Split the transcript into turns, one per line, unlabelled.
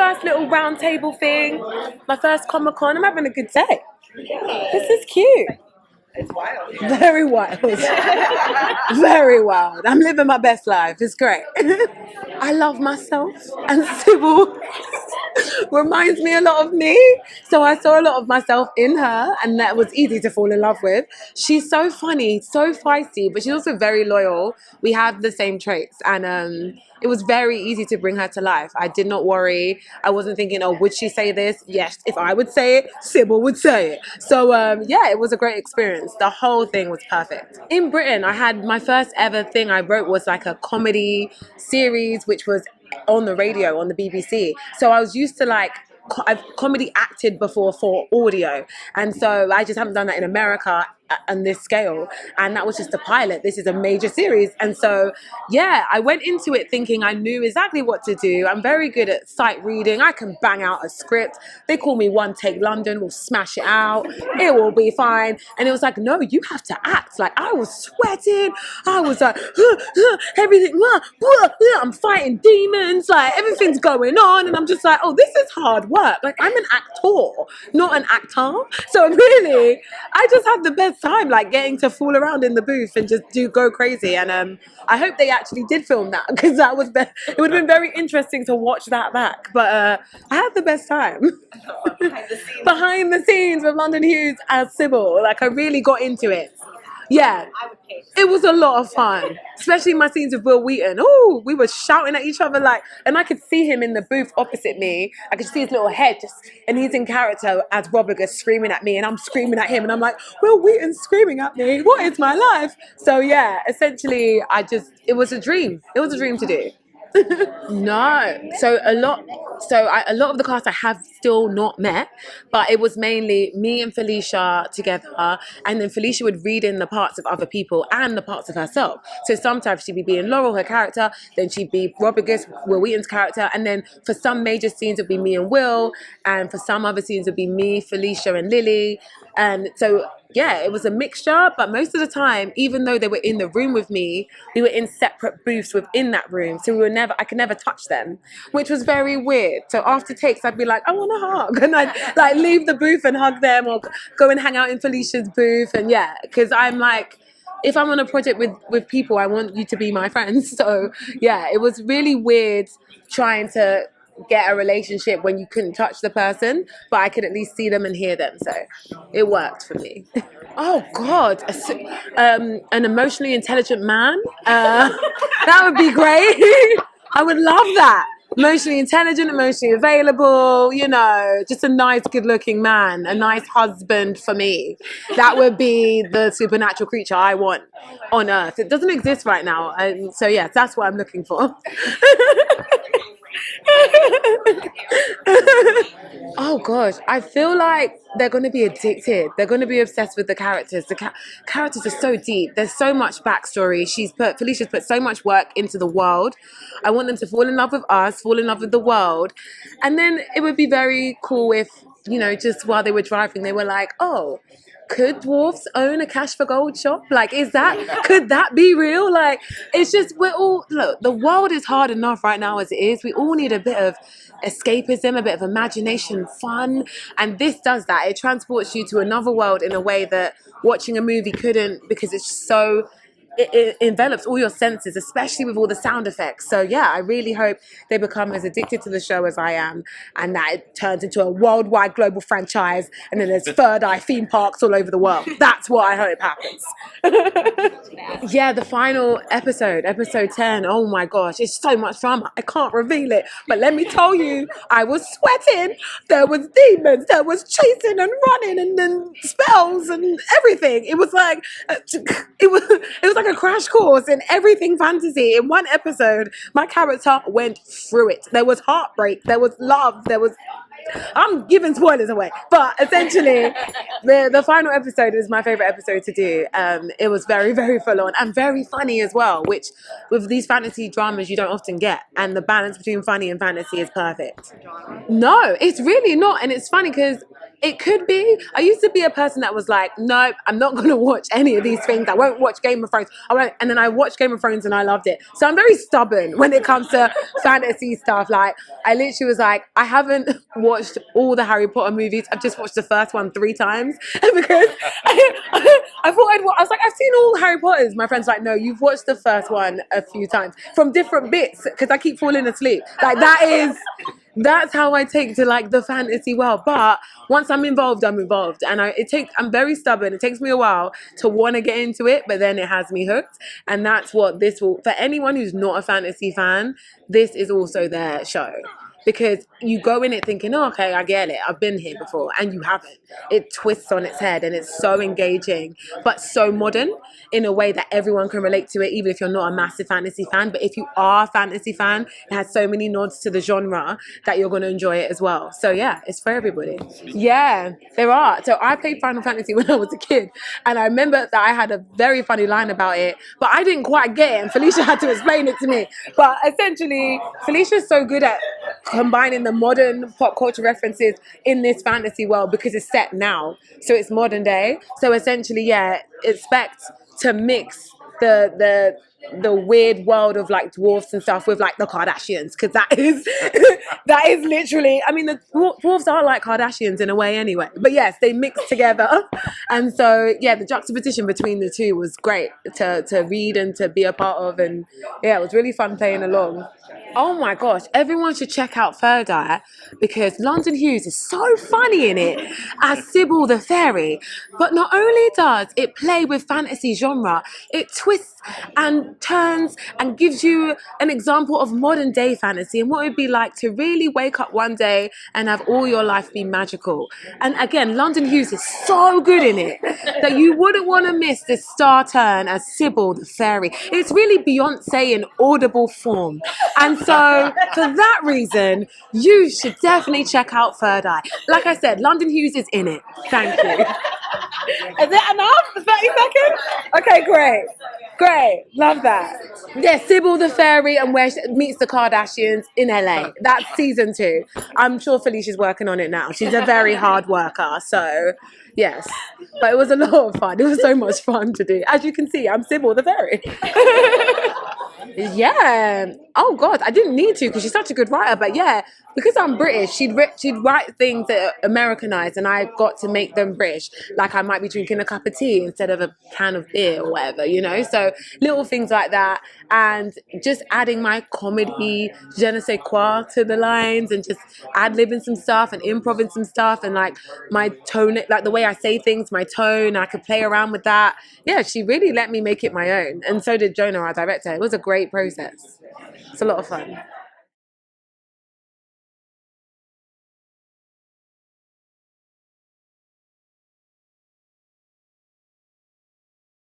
first little round table thing, my first Comic-Con. I'm having a good day. This is cute.
It's wild.
Very wild. Very wild. I'm living my best life. It's great. I love myself, and Sybil reminds me a lot of me. So I saw a lot of myself in her, and that was easy to fall in love with. She's so funny, so feisty, but she's also very loyal. We have the same traits, and it was very easy to bring her to life. I did not worry. I wasn't thinking, oh, would she say this? Yes, if I would say it, Sybil would say it. So yeah, it was a great experience. The whole thing was perfect. In Britain, I had my first ever thing I wrote was like a comedy series, which was on the radio, on the BBC. So I was used to like, I've comedy acted before for audio. And so I just haven't done that in America on this scale. And that was just a pilot. This is a major series. And so, yeah, I went into it thinking I knew exactly what to do. I'm very good at sight reading. I can bang out a script. They call me One Take London. We'll smash it out. It will be fine. And it was like, no, you have to act. Like I was sweating. I was like, everything. I'm fighting demons. Like everything's going on. And I'm just like, oh, this is hard work. Like I'm an actor, not an actor. So really, I just had the best time, like getting to fool around in the booth and just go crazy. And I hope they actually did film that, because that was it would have been very interesting to watch that back. But I had the best time. Behind the scenes with London Hughes as Sybil. Like I really got into it. Yeah, it was a lot of fun, especially my scenes with Will Wheaton. Oh, we were shouting at each other like, and I could see him in the booth opposite me. I could see his little head and he's in character as Robigus screaming at me, and I'm screaming at him, and I'm like, Will Wheaton's screaming at me. What is my life? So yeah, essentially, it was a dream. It was a dream to do. No, a lot of the cast I have still not met, but it was mainly me and Felicia together, and then Felicia would read in the parts of other people and the parts of herself. So sometimes she'd be being Laurel, her character, then she'd be Robigus, Will Wheaton's character, and then for some major scenes it'd be me and Will, and for some other scenes it'd be me, Felicia, and Lily. And so yeah, it was a mixture, but most of the time, even though they were in the room with me, we were in separate booths within that room. So I could never touch them, which was very weird. So after takes, I'd be like, I want to hug. And I'd like leave the booth and hug them, or go and hang out in Felicia's booth. And yeah, because I'm like, if I'm on a project with people, I want you to be my friends. So yeah, it was really weird trying to get a relationship when you couldn't touch the person, but I could at least see them and hear them. So it worked for me. Oh God, an emotionally intelligent man. That would be great. I would love that. Emotionally intelligent, emotionally available, just a nice, good-looking man, a nice husband for me. That would be the supernatural creature I want on Earth. It doesn't exist right now. So yes, that's what I'm looking for. Oh gosh, I feel like they're going to be addicted. They're going to be obsessed with the characters. The characters are so deep. There's so much backstory. Felicia's put so much work into the world. I want them to fall in love with us, fall in love with the world. And then it would be very cool if, just while they were driving, they were like, oh, could dwarfs own a cash for gold shop? Like, could that be real? Like, it's just, look, the world is hard enough right now as it is. We all need a bit of escapism, a bit of imagination, fun. And this does that. It transports you to another world in a way that watching a movie couldn't, because it's so, it envelops all your senses, especially with all the sound effects. So yeah, I really hope they become as addicted to the show as I am, and that it turns into a worldwide global franchise, and then there's third eye theme parks all over the world. That's what I hope happens. Yeah, the final episode 10. Oh my gosh, it's so much drama. I can't reveal it, but let me tell you, I was sweating. There was demons, there was chasing and running, and then spells and everything. It was like it was like a crash course in everything fantasy. In one episode, my character went through it. There was heartbreak, there was love, I'm giving spoilers away, but essentially the final episode is my favorite episode to do. It was very, very full on and very funny as well, which with these fantasy dramas you don't often get, and the balance between funny and fantasy is perfect. No, it's really not. And it's funny because It could be. I used to be a person that was like, no, I'm not going to watch any of these things. I won't watch Game of Thrones. I won't. And then I watched Game of Thrones and I loved it. So I'm very stubborn when it comes to fantasy stuff. Like, I literally was like, I haven't watched all the Harry Potter movies. I've just watched the first one 3 times because I thought I was like, I've seen all Harry Potters. My friend's like, no, you've watched the first one a few times from different bits because I keep falling asleep. Like, that's how I take to like the fantasy world. But once I'm involved, I'm involved. And I'm very stubborn. It takes me a while to want to get into it, but then it has me hooked. And that's what this will, for anyone who's not a fantasy fan, this is also their show. Because you go in it thinking, oh, okay, I get it. I've been here before. And you haven't. It twists on its head and it's so engaging, but so modern in a way that everyone can relate to it, even if you're not a massive fantasy fan. But if you are a fantasy fan, it has so many nods to the genre that you're going to enjoy it as well. So yeah, it's for everybody. Yeah, there are. So I played Final Fantasy when I was a kid. And I remember that I had a very funny line about it, but I didn't quite get it. And Felicia had to explain it to me. But essentially, Felicia's so good at combining the modern pop culture references in this fantasy world because it's set now, so it's modern day. So essentially, yeah, expect to mix the weird world of like dwarfs and stuff with like the Kardashians, because that is that is literally, I mean, the dwarfs are like Kardashians in a way anyway, but yes, they mix together. And so yeah, the juxtaposition between the two was great to read and to be a part of, and yeah, it was really fun playing along. Oh my gosh, everyone should check out Third Eye because London Hughes is so funny in it as Sybil the Fairy. But not only does it play with fantasy genre, it twists and turns and gives you an example of modern day fantasy and what it would be like to really wake up one day and have all your life be magical. And again, London Hughes is so good in it that you wouldn't want to miss this star turn as Sybil the Fairy. It's really Beyonce in audible form. And so for that reason, you should definitely check out Third Eye. Like I said, London Hughes is in it. Thank you. Is it enough? 30 seconds? Okay, great. Great. Love that. Yeah, Sybil the Fairy and where she meets the Kardashians in LA. That's season 2. I'm sure Felicia's working on it now. She's a very hard worker. So, yes. But it was a lot of fun. It was so much fun to do. As you can see, I'm Sybil the Fairy. Yeah. Oh God, I didn't need to because she's such a good writer. But yeah, because I'm British, she'd write things that are Americanized, and I got to make them British. Like I might be drinking a cup of tea instead of a can of beer or whatever, you know. So little things like that, and just adding my comedy je ne sais quoi to the lines, and just ad-libbing some stuff and improvising some stuff, and like my tone, like the way I say things, my tone, I could play around with that. Yeah, she really let me make it my own, and so did Jonah, our director. It was a great process. It's a lot of fun.